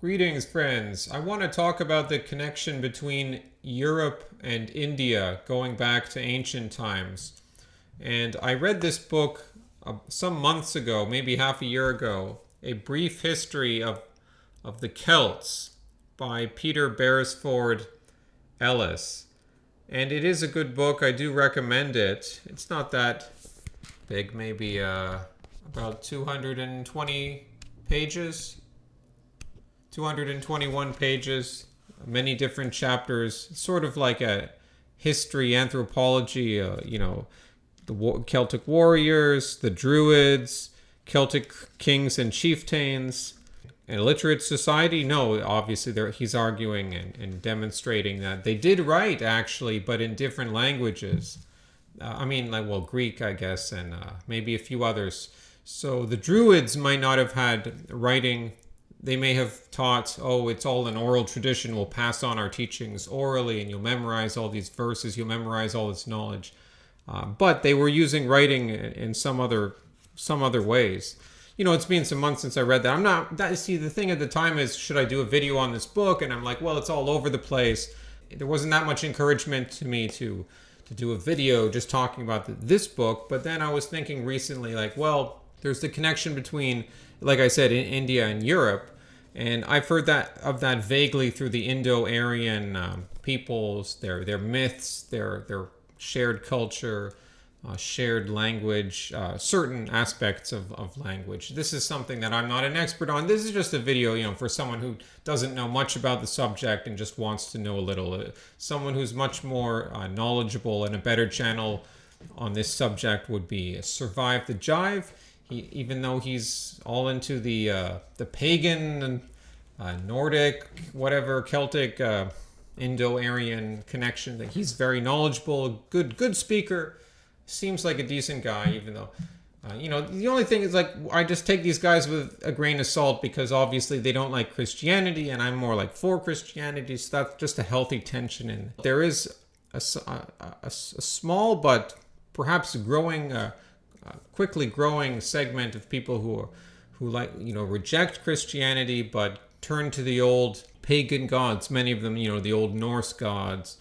Greetings, friends. I want to talk about the connection between Europe and India going back to ancient times. And I read this book some months ago, maybe half a year ago, A Brief History of the Celts by Peter Beresford Ellis. And it is a good book. I do recommend it. It's not that big, maybe about 220 pages. 221 pages, many different chapters, sort of like a history, anthropology, the Celtic warriors, the Druids, Celtic kings and chieftains, an illiterate society. No, obviously he's arguing and demonstrating that they did write, actually, but in different languages. Greek, I guess, and maybe a few others. So the Druids might not have had writing. They may have taught, it's all an oral tradition. We'll pass on our teachings orally, and you'll memorize all these verses. You'll memorize all this knowledge. But they were using writing in some other ways. It's been some months since I read that. The thing at the time is, should I do a video on this book? And I'm like, well, it's all over the place. There wasn't that much encouragement to me to do a video just talking about this book. But then I was thinking recently, there's the connection between, like I said, in India and Europe. And I've heard of that vaguely through the Indo-Aryan peoples, their myths, their shared culture, shared language, certain aspects of language. This is something that I'm not an expert on. This is just a video, for someone who doesn't know much about the subject and just wants to know a little. Someone who's much more knowledgeable, and a better channel on this subject would be Survive the Jive. Even though he's all into the pagan, Nordic, whatever, Celtic, Indo-Aryan connection, that he's very knowledgeable, good speaker, seems like a decent guy, even though, the only thing is, I just take these guys with a grain of salt, because obviously they don't like Christianity, and I'm more for Christianity, so that's just a healthy tension. And there is a small but perhaps growing quickly growing segment of people who reject Christianity but turn to the old pagan gods. Many of them, the old Norse gods,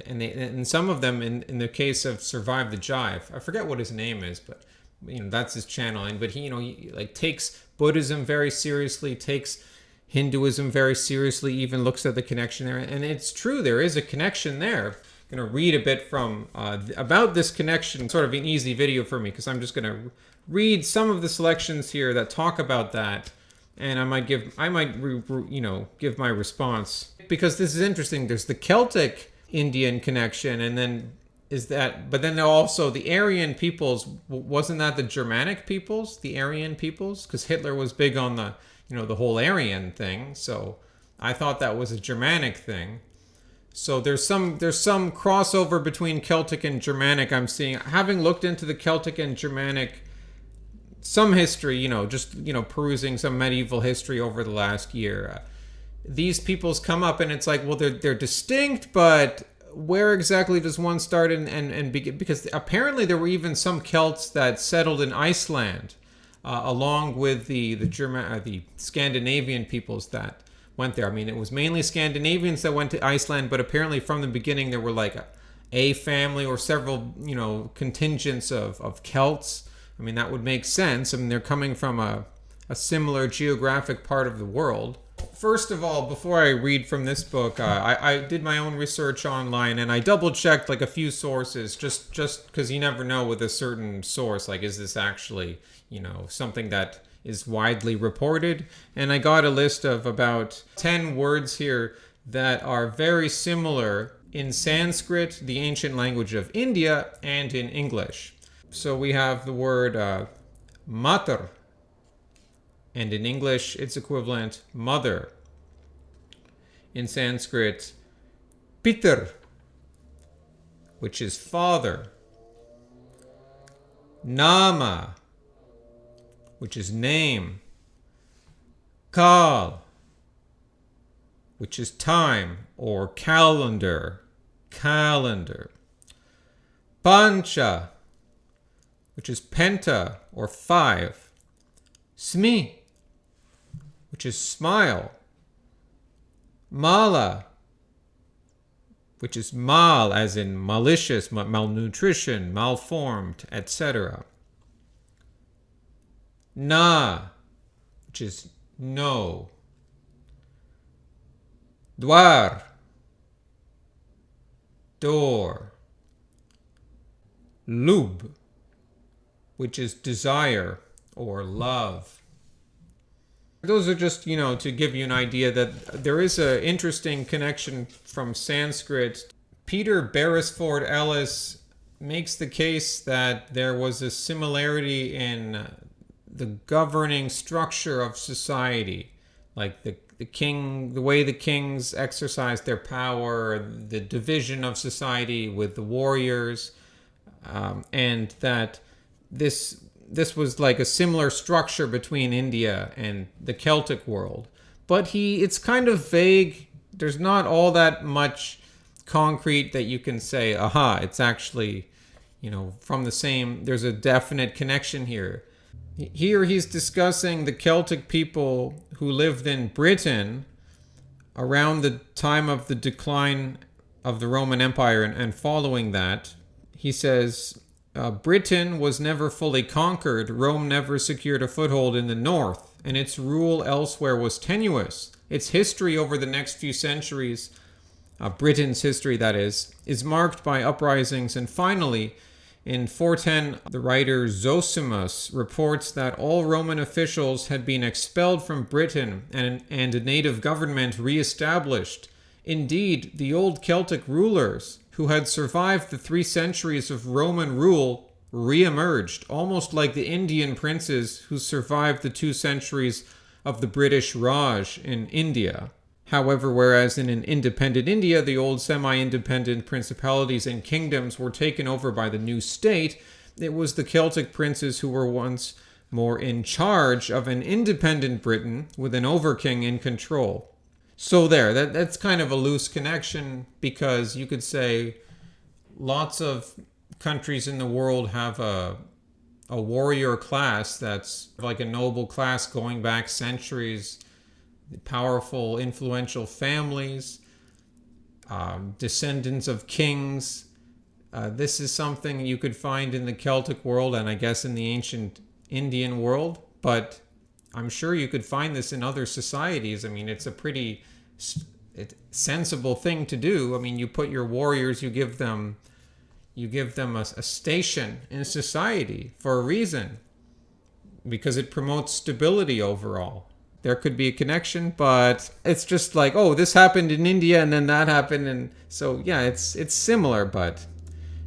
and some of them, in the case of Survive the Jive, I forget what his name is, but that's his channel. But he takes Buddhism very seriously, takes Hinduism very seriously, even looks at the connection there, and it's true, there is a connection there. Going to read a bit from about this connection, sort of an easy video for me, because I'm just going to read some of the selections here that talk about that, and I might give my response, because this is interesting. There's the Celtic Indian connection, and then but then also the Aryan peoples. Wasn't that the Germanic peoples, the Aryan peoples? Because Hitler was big on the whole Aryan thing, so I thought that was a Germanic thing. So there's some crossover between Celtic and Germanic I'm seeing. Having looked into the Celtic and Germanic, some history, perusing some medieval history over the last year, these peoples come up, and it's they're distinct, but where exactly does one start and begin? Because apparently there were even some Celts that settled in Iceland, along with the Scandinavian peoples that went there. It was mainly Scandinavians that went to Iceland, but apparently from the beginning there were a family or several, contingents of Celts. That would make sense. They're coming from a similar geographic part of the world. First of all, before I read from this book, I did my own research online, and I double-checked a few sources, just because you never know with a certain source, is this actually, something that is widely reported. And I got a list of about 10 words here that are very similar in Sanskrit, the ancient language of India, and in English. So we have the word matar, and in English its equivalent, mother. In Sanskrit, pitar, which is father. Nama, which is name. Kal, which is time or calendar. Pancha, which is penta or 5. Smi, which is smile. Mala, which is mal as in malicious, malnutrition, malformed, etc. Na, which is no. Dwar, door. Lub, which is desire or love. Those are just, to give you an idea that there is an interesting connection from Sanskrit. Peter Beresford Ellis makes the case that there was a similarity in the governing structure of society, like the king, the way the kings exercised their power, the division of society with the warriors, and that this was like a similar structure between India and the Celtic world. But it's kind of vague. There's not all that much concrete that you can say, aha, it's actually, from the same, there's a definite connection here. Here he's discussing the Celtic people who lived in Britain around the time of the decline of the Roman Empire and following that. He says, Britain was never fully conquered. Rome never secured a foothold in the north, and its rule elsewhere was tenuous. Its history over the next few centuries, Britain's history that is marked by uprisings, and finally, in 410, the writer Zosimus reports that all Roman officials had been expelled from Britain and a native government re-established. Indeed, the old Celtic rulers, who had survived the 3 centuries of Roman rule, re-emerged, almost like the Indian princes who survived the 2 centuries of the British Raj in India. However, whereas in an independent India, the old semi-independent principalities and kingdoms were taken over by the new state, it was the Celtic princes who were once more in charge of an independent Britain with an overking in control. So that's kind of a loose connection, because you could say lots of countries in the world have a warrior class that's like a noble class going back centuries, powerful, influential families, descendants of kings. This is something you could find in the Celtic world and I guess in the ancient Indian world, but I'm sure you could find this in other societies. I mean, it's a pretty sensible thing to do. I mean, you put your warriors, you give them a station in society for a reason, because it promotes stability overall. There could be a connection, but it's just like, oh, this happened in India and then that happened, and so yeah, it's similar, but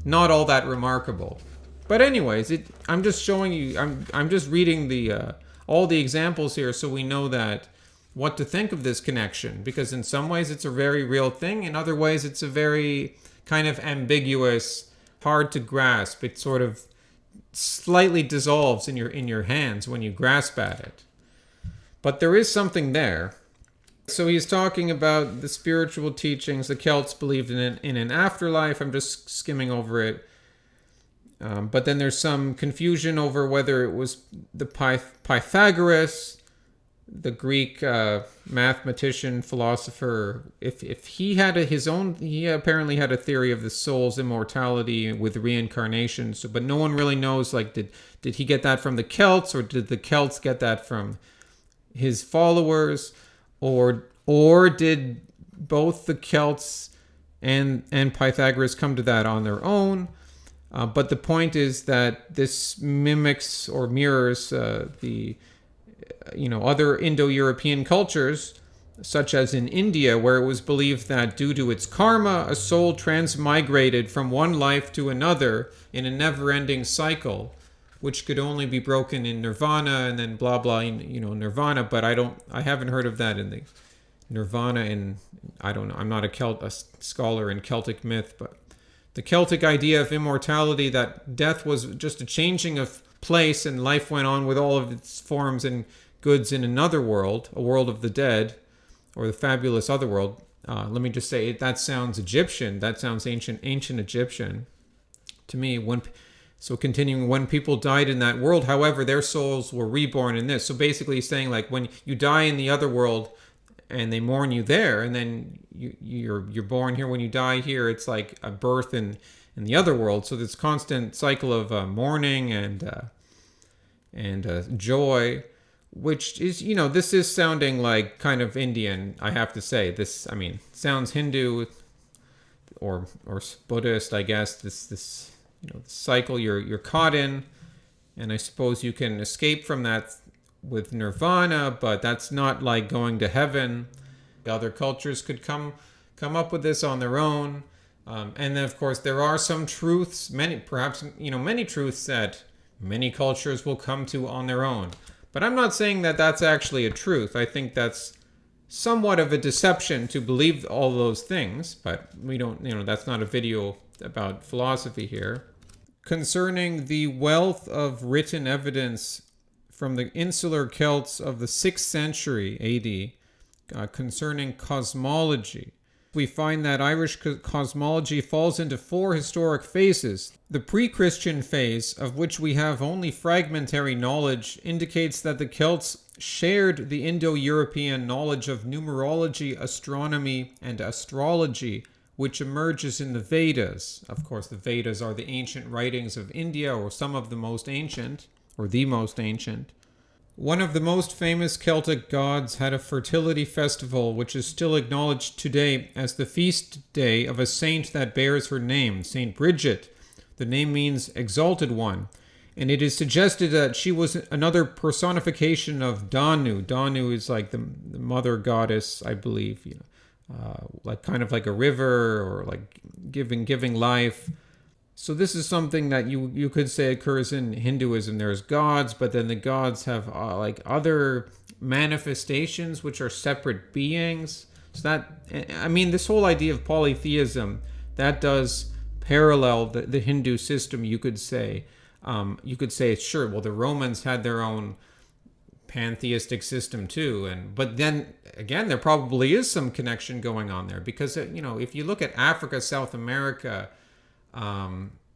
not all that remarkable. But anyways, I'm just showing you. I'm just reading the all the examples here, so we know that what to think of this connection. Because in some ways it's a very real thing, in other ways it's a very kind of ambiguous, hard to grasp. It sort of slightly dissolves in your hands when you grasp at it. But there is something there. So he's talking about the spiritual teachings. The Celts believed in an afterlife. I'm just skimming over it. But then there's some confusion over whether it was the Pythagoras, the Greek mathematician, philosopher, if he had he apparently had a theory of the soul's immortality with reincarnation. So, but no one really knows, like, did he get that from the Celts, or did the Celts get that from his followers, or did both the Celts and Pythagoras come to that on their own? But the point is that this mimics or mirrors the other Indo-European cultures, such as in India, where it was believed that due to its karma, a soul transmigrated from one life to another in a never-ending cycle, which could only be broken in nirvana, and then blah blah, nirvana. But I haven't heard of that in the nirvana, and I don't know. I'm not a scholar in Celtic myth, but the Celtic idea of immortality, that death was just a changing of place and life went on with all of its forms and goods in another world, a world of the dead, or the fabulous other world. Let me just say, that sounds Egyptian. That sounds ancient Egyptian to me. So continuing, when people died in that world, however, their souls were reborn in this. So basically he's saying, like, when you die in the other world, and they mourn you there, and then you're born here. When you die here, it's like a birth in the other world. So this constant cycle of mourning and joy, which is, this is sounding like kind of Indian, I have to say. This, I mean, sounds Hindu or Buddhist, I guess. This cycle you're caught in, and I suppose you can escape from that with nirvana, but that's not like going to heaven. Other cultures could come up with this on their own. And then, of course, there are some truths, many truths that many cultures will come to on their own. But I'm not saying that that's actually a truth. I think that's somewhat of a deception to believe all those things. But we don't, that's not a video about philosophy here. Concerning the wealth of written evidence from the insular Celts of the 6th century AD concerning cosmology, we find that Irish cosmology falls into 4 historic phases. The pre-Christian phase, of which we have only fragmentary knowledge, indicates that the Celts shared the Indo-European knowledge of numerology, astronomy, and astrology, which emerges in the Vedas. Of course, the Vedas are the ancient writings of India, or some of the most ancient, or the most ancient. One of the most famous Celtic gods had a fertility festival which is still acknowledged today as the feast day of a saint that bears her name, Saint Brigid. The name means exalted one, and it is suggested that she was another personification of Danu. Danu is like the mother goddess, I believe, like kind of like a river, or like giving life. So this is something that you could say occurs in Hinduism. There's gods, but then the gods have like other manifestations which are separate beings. So that, I mean, this whole idea of polytheism, that does parallel the Hindu system, you could say. You could say, sure, well, the Romans had their own pantheistic system too, but then again, there probably is some connection going on there, because if you look at Africa, South America,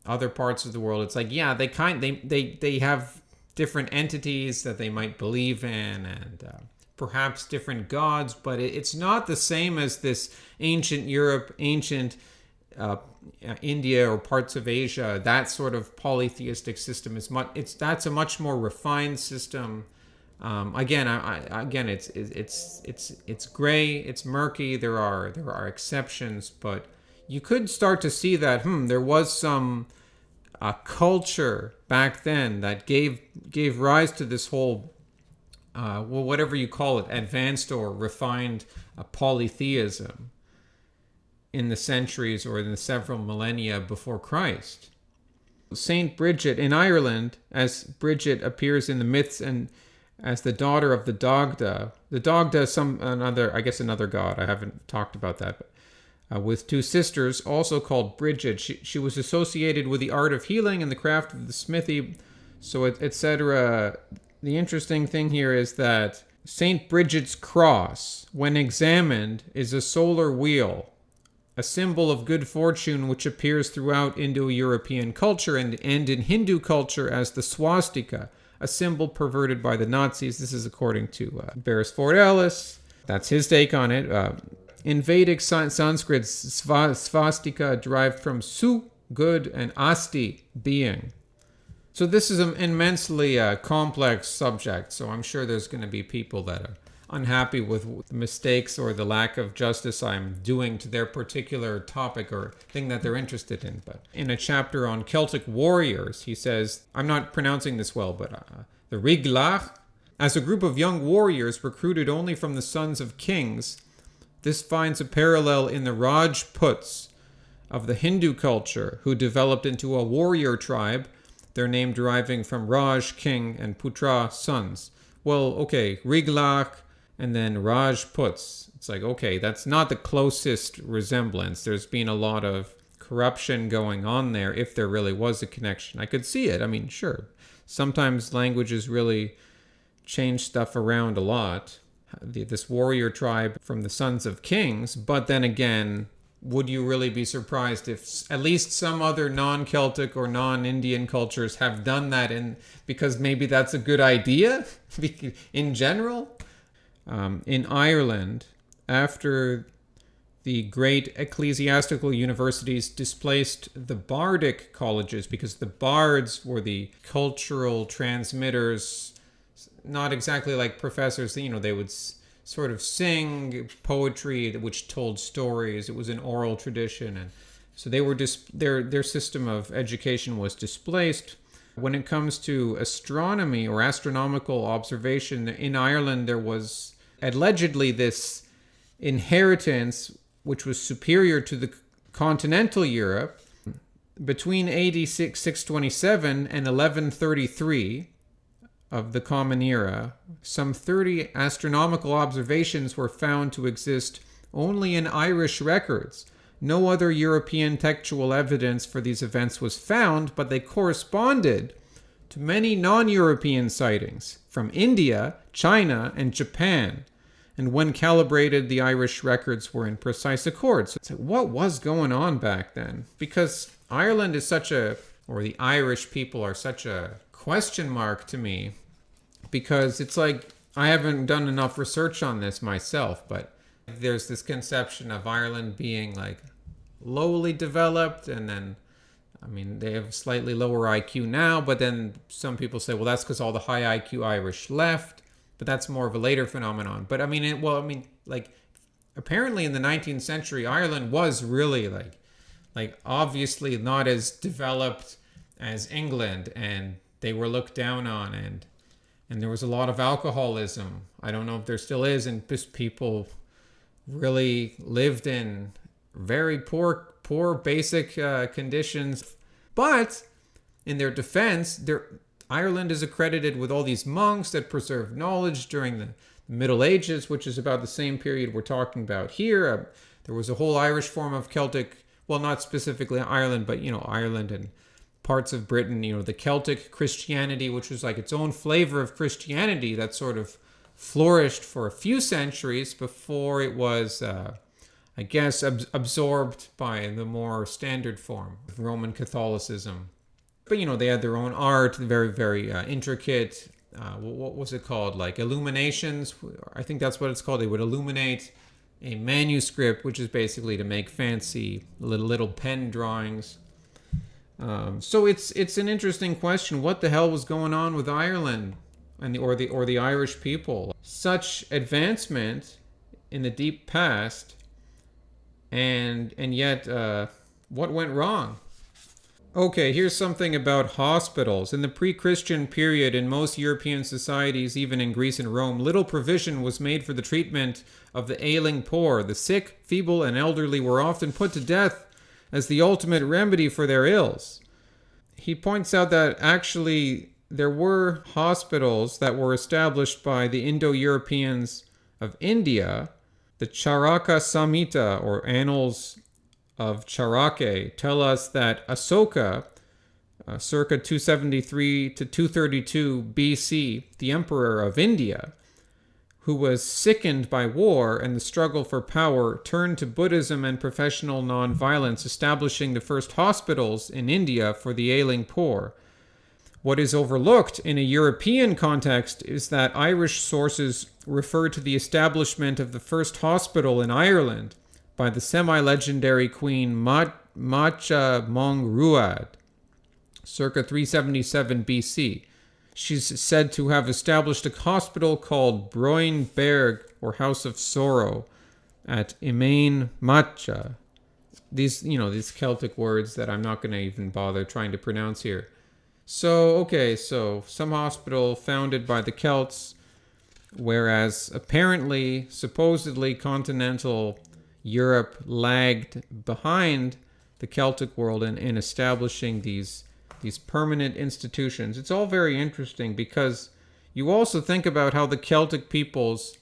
other parts of the world, it's like, yeah, they have different entities that they might believe in, and perhaps different gods, but it's not the same as this ancient Europe, ancient India, or parts of Asia. That sort of polytheistic system that's a much more refined system. Again, it's gray, it's murky. There are exceptions, but you could start to see that there was some culture back then that gave rise to this whole whatever you call it, advanced or refined polytheism in the centuries or in the several millennia before Christ. Saint Brigid in Ireland, as Brigid appears in the myths and as the daughter of the Dagda. The Dagda is another god. I haven't talked about that, but with 2 sisters, also called Brigid. She was associated with the art of healing and the craft of the smithy, so etc. The interesting thing here is that Saint Brigid's cross, when examined, is a solar wheel, a symbol of good fortune which appears throughout Indo-European culture and in Hindu culture as the swastika, a symbol perverted by the Nazis. This is according to Baris Ellis. That's his take on it. In Vedic Sanskrit, swastika derived from su, good, and asti, being. So this is an immensely complex subject, so I'm sure there's going to be people that are unhappy with the mistakes or the lack of justice I'm doing to their particular topic or thing that they're interested in. But in a chapter on Celtic warriors, he says, I'm not pronouncing this well, but the Riglach, as a group of young warriors recruited only from the sons of kings, this finds a parallel in the Rajputs of the Hindu culture, who developed into a warrior tribe, their name deriving from Raj, king, and Putra, sons. Well, okay, Riglach, and then Rajputs. It's like, okay, that's not the closest resemblance. There's been a lot of corruption going on there, if there really was a connection. I could see it. I mean, sure. Sometimes languages really change stuff around a lot. This warrior tribe from the sons of kings, but then again, would you really be surprised if at least some other non-Celtic or non-Indian cultures have done that, because maybe that's a good idea in general? In Ireland, after the great ecclesiastical universities displaced the bardic colleges because the bards were the cultural transmitters, not exactly like professors. They would sort of sing poetry which told stories. It was an oral tradition, and so they were their system of education was displaced. When it comes to astronomy or astronomical observation in Ireland, there was allegedly this inheritance which was superior to the continental Europe. Between AD 627 and 1133 of the Common Era, some 30 astronomical observations were found to exist only in Irish records. No other European textual evidence for these events was found, but they corresponded to many non-European sightings from India, China, and Japan. And when calibrated, the Irish records were in precise accord. So it's like, what was going on back then? Because Ireland is or the Irish people are such a question mark to me, because it's like, I haven't done enough research on this myself, but there's this conception of Ireland being like lowly developed, and then, they have slightly lower IQ now, but then some people say, well, that's because all the high IQ Irish left. But that's more of a later phenomenon. But apparently in the 19th century, Ireland was really like obviously not as developed as England, and they were looked down on, and there was a lot of alcoholism. I don't know if there still is, and people really lived in very poor basic conditions. But in their defense, Ireland is accredited with all these monks that preserved knowledge during the Middle Ages, which is about the same period we're talking about here. There was a whole Irish form of Celtic, well, not specifically Ireland, but, Ireland and parts of Britain, the Celtic Christianity, which was like its own flavor of Christianity that sort of flourished for a few centuries before it was, absorbed by the more standard form of Roman Catholicism. But, they had their own art, very, very intricate. What was it called? Like illuminations. I think that's what it's called. They would illuminate a manuscript, which is basically to make fancy little pen drawings. So it's an interesting question. What the hell was going on with Ireland or the Irish people? Such advancement in the deep past, and yet what went wrong? Okay, here's something about hospitals. In the pre-Christian period, in most European societies, even in Greece and Rome, little provision was made for the treatment of the ailing poor. The sick, feeble, and elderly were often put to death as the ultimate remedy for their ills. He points out that actually there were hospitals that were established by the Indo-Europeans of India. The Charaka Samhita, or Annals of Charake, tell us that Asoka, circa 273 to 232 BC, the emperor of India, who was sickened by war and the struggle for power, turned to Buddhism and professional nonviolence, establishing the first hospitals in India for the ailing poor. What is overlooked in a European context is that Irish sources refer to the establishment of the first hospital in Ireland by the semi-legendary Queen Macha Mong Ruad, circa 377 BC. She's said to have established a hospital called Broinberg, or House of Sorrow, at Imain Macha. These Celtic words that I'm not going to even bother trying to pronounce here. So some hospital founded by the Celts, whereas apparently, supposedly, continental Europe lagged behind the Celtic world in establishing these permanent institutions. It's all very interesting because you also think about how the Celtic peoples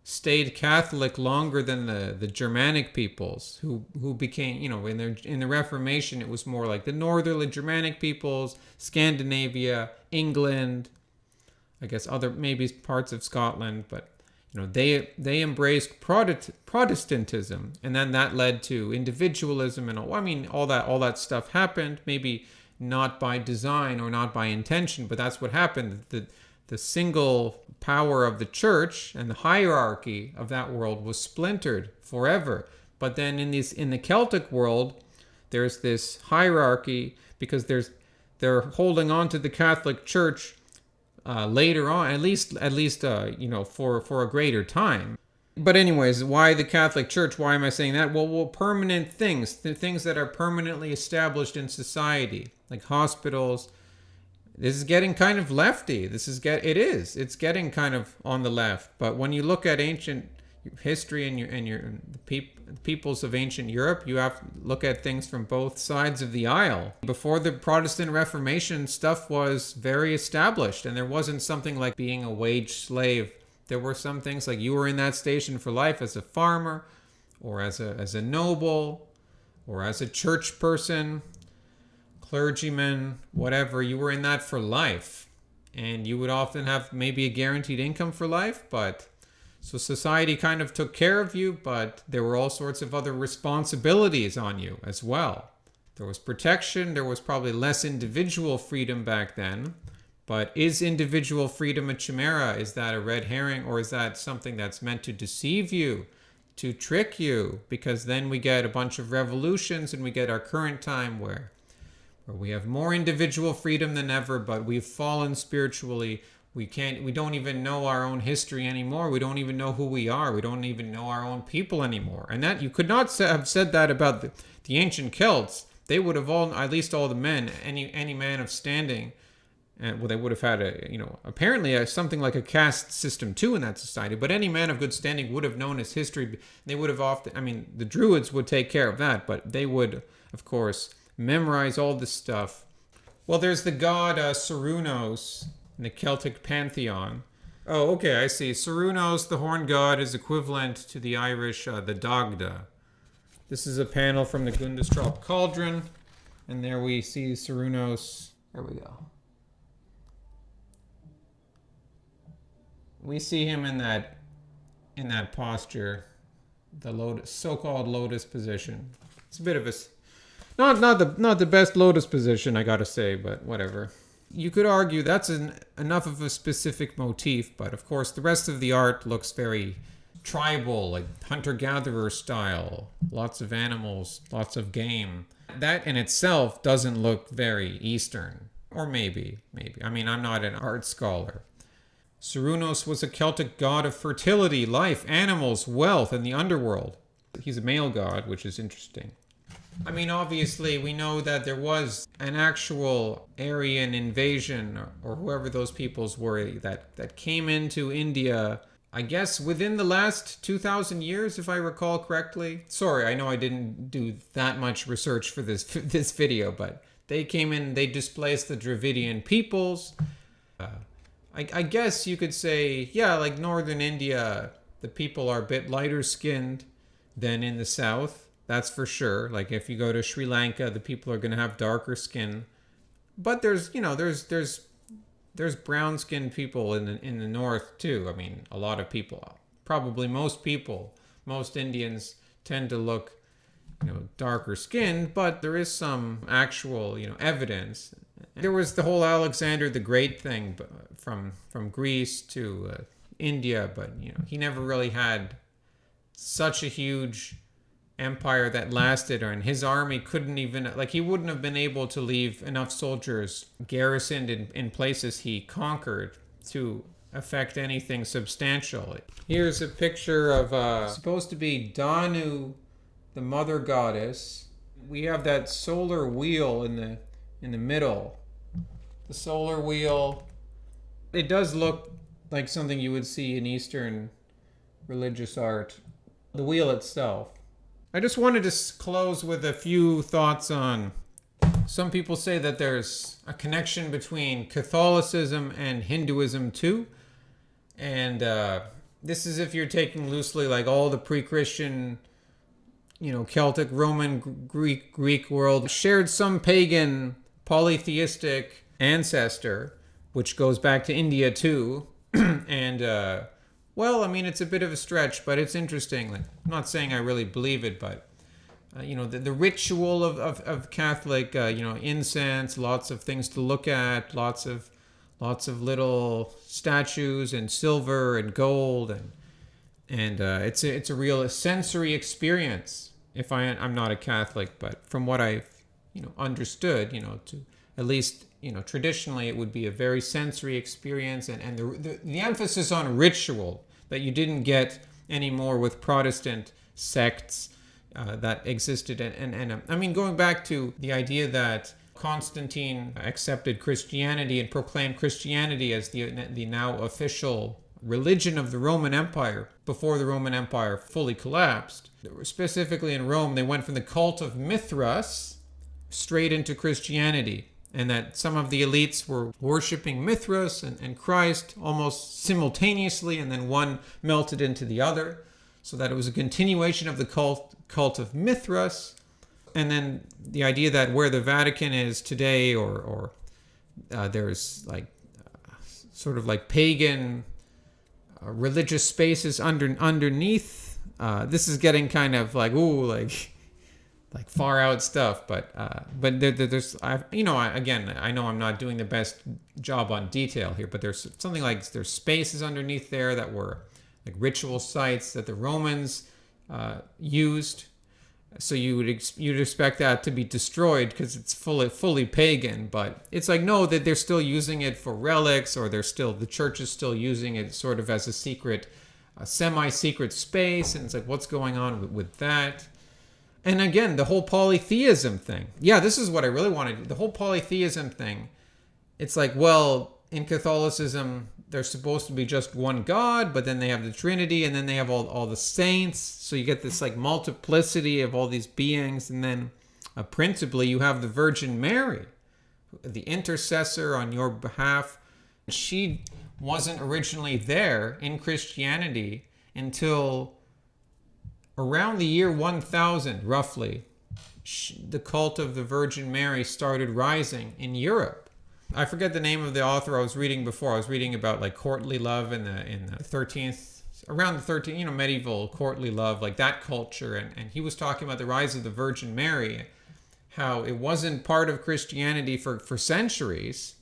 stayed Catholic longer than the Germanic peoples who became, in the Reformation, it was more like the northerly Germanic peoples, Scandinavia, England, I guess maybe parts of Scotland, but they embraced Protestantism, and then that led to individualism and all that stuff happened, maybe not by design or not by intention, but that's what happened. the single power of the church and the hierarchy of that world was splintered forever. But then in the Celtic world, there's this hierarchy because they're holding on to the Catholic Church later on, at least for a greater time. But anyways, why the Catholic Church? Why am I saying that? Well, permanent things, the things that are permanently established in society, like hospitals. This is getting kind of lefty. It's getting kind of on the left. But when you look at ancient history and the peoples of ancient Europe, you have to look at things from both sides of the aisle. Before the Protestant Reformation, stuff was very established, and there wasn't something like being a wage slave. There were some things like you were in that station for life as a farmer, or as a noble, or as a church person, clergyman, whatever. You were in that for life, and you would often have maybe a guaranteed income for life, but so society kind of took care of you, but there were all sorts of other responsibilities on you as well. There was protection. There was probably less individual freedom back then. But is individual freedom a chimera? Is that a red herring? Or is that something that's meant to deceive you, to trick you? Because then we get a bunch of revolutions and we get our current time where we have more individual freedom than ever, but we've fallen spiritually. We don't even know our own history anymore. We don't even know who we are. We don't even know our own people anymore. And that you could not have said that about the ancient Celts. They would have at least all the men, any man of standing, they would have had apparently something like a caste system too in that society. But any man of good standing would have known his history. They would have the Druids would take care of that, but they would, of course, memorize all this stuff. Well, there's the god Cernunnos in the Celtic pantheon. Oh, okay, I see. Cernunnos, the horn god, is equivalent to the Irish the Dagda. This is a panel from the Gundestrup Cauldron, and there we see Cernunnos. There we go. We see him in that posture, the so-called lotus position. It's a bit of a not the best lotus position, I gotta say, but whatever. You could argue that's enough of a specific motif, but of course the rest of the art looks very tribal, like hunter-gatherer style. Lots of animals, lots of game. That in itself doesn't look very Eastern. Or maybe. I mean, I'm not an art scholar. Cernunnos was a Celtic god of fertility, life, animals, wealth, and the underworld. He's a male god, which is interesting. I mean, obviously, we know that there was an actual Aryan invasion, or whoever those peoples were, that came into India, I guess, within the last 2,000 years, if I recall correctly. Sorry, I know I didn't do that much research for this video, but they came in, they displaced the Dravidian peoples. I guess you could say, yeah, like northern India, the people are a bit lighter skinned than in the south. That's for sure. Like if you go to Sri Lanka, the people are going to have darker skin. But there's brown skinned people in the north too. I mean, a lot of people, probably most Indians tend to look, darker skinned, but there is some actual, evidence. There was the whole Alexander the Great thing from Greece to India, but he never really had such a huge empire that lasted, and his army couldn't even, he wouldn't have been able to leave enough soldiers garrisoned in places he conquered to affect anything substantial. Here's a picture of supposed to be Danu, the mother goddess. We have that solar wheel in the middle. The solar wheel, it does look like something you would see in Eastern religious art. The wheel itself. I just wanted to close with a few thoughts on, some people say that there's a connection between Catholicism and Hinduism too. And this is if you're taking loosely like all the pre-Christian, Celtic, Roman, Greek world shared some pagan polytheistic ancestor, which goes back to India too. And it's a bit of a stretch, but it's interesting. I'm not saying I really believe it, but the ritual of Catholic, incense, lots of things to look at, lots of lots of little statues and silver and gold, and it's a real sensory experience. If I'm not a Catholic, but from what I've understood, to at least traditionally it would be a very sensory experience, and the emphasis on ritual that you didn't get anymore with Protestant sects that existed, and I mean, going back to the idea that Constantine accepted Christianity and proclaimed Christianity as the now official religion of the Roman Empire before the Roman Empire fully collapsed. Specifically in Rome, they went from the cult of Mithras straight into Christianity, and that some of the elites were worshiping Mithras and Christ almost simultaneously, and then one melted into the other, so that it was a continuation of the cult of Mithras. And then the idea that where the Vatican is today, or there's like sort of like pagan religious spaces underneath. This is getting kind of like like far out stuff, but there's again, I know I'm not doing the best job on detail here, but there's something like there's spaces underneath there that were like ritual sites that the Romans used. So you'd expect that to be destroyed because it's fully pagan, but it's like, no, that they're still using it for relics, or the church is still using it sort of as a secret, semi-secret space, and it's like, what's going on with that? And again, the whole polytheism thing. Yeah, this is what I really wanted. The whole polytheism thing. It's like, well, in Catholicism, there's supposed to be just one God, but then they have the Trinity, and then they have all the saints. So you get this like multiplicity of all these beings, and then principally you have the Virgin Mary, the intercessor on your behalf. She wasn't originally there in Christianity until around the year 1000, roughly. The cult of the Virgin Mary started rising in Europe. I forget the name of the author I was reading before. I was reading about like courtly love in the 13th, around the 13th, medieval courtly love, like that culture. And he was talking about the rise of the Virgin Mary, how it wasn't part of Christianity for centuries.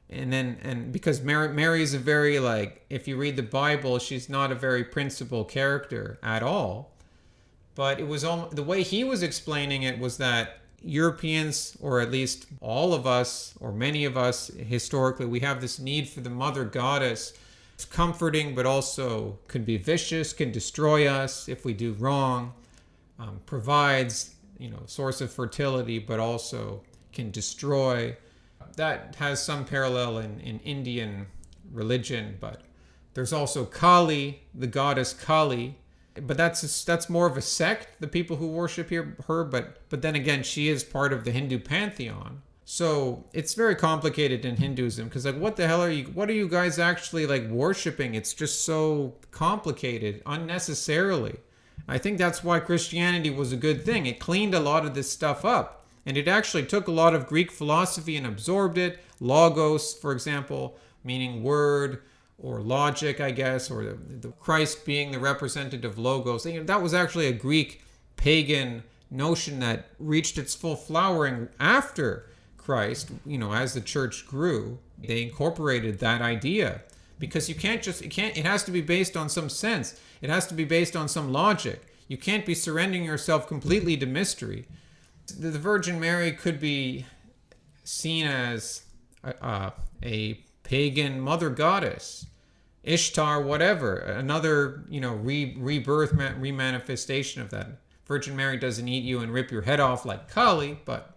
And because Mary is a very, like, if you read the Bible, she's not a very principal character at all. But it was the way he was explaining it was that Europeans, or at least all of us, or many of us historically, we have this need for the mother goddess. It's comforting, but also can be vicious, can destroy us if we do wrong, provides, source of fertility, but also can destroy. That has some parallel in Indian religion, but there's also Kali, the goddess Kali. But that's more of a sect, the people who worship her, but then again, she is part of the Hindu pantheon. So it's very complicated in Hinduism, because like, what are you guys actually like worshiping? It's just so complicated unnecessarily. I think that's why Christianity was a good thing. It cleaned a lot of this stuff up, and it actually took a lot of Greek philosophy and absorbed it. Logos, for example, meaning word, or logic, I guess, or the Christ being the representative logos. That was actually a Greek pagan notion that reached its full flowering after Christ. As the church grew, they incorporated that idea, because it has to be based on some sense. It has to be based on some logic. You can't be surrendering yourself completely to mystery. The Virgin Mary could be seen as a pagan mother goddess, Ishtar, whatever, another rebirth, remanifestation of that. Virgin Mary doesn't eat you and rip your head off like Kali, but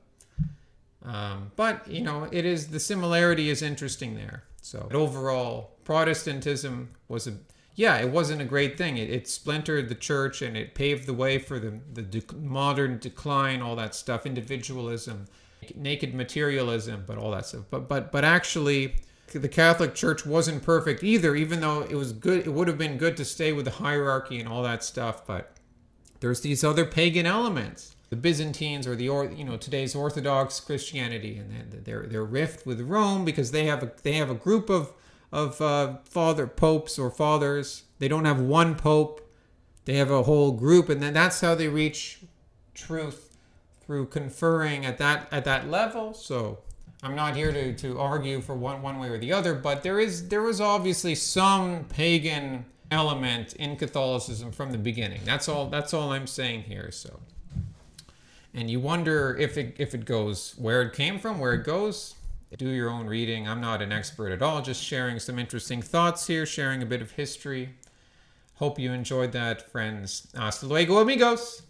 it is, the similarity is interesting there. So overall, Protestantism it wasn't a great thing. It splintered the church, and it paved the way for the modern decline, all that stuff, individualism, naked materialism, but all that stuff. But actually, the Catholic Church wasn't perfect either, even though it was good. It would have been good to stay with the hierarchy and all that stuff. But there's these other pagan elements, the Byzantines, or today's Orthodox Christianity, and their rift with Rome, because they have a group of popes or fathers. They don't have one pope. They have a whole group, and then that's how they reach truth, through conferring at that level. So I'm not here to argue for one way or the other, but there was obviously some pagan element in Catholicism from the beginning. That's all I'm saying here. So, and you wonder if it goes where it came from, where it goes. Do your own reading. I'm not an expert at all, just sharing some interesting thoughts here, sharing a bit of history. Hope you enjoyed that, friends. Hasta luego, amigos.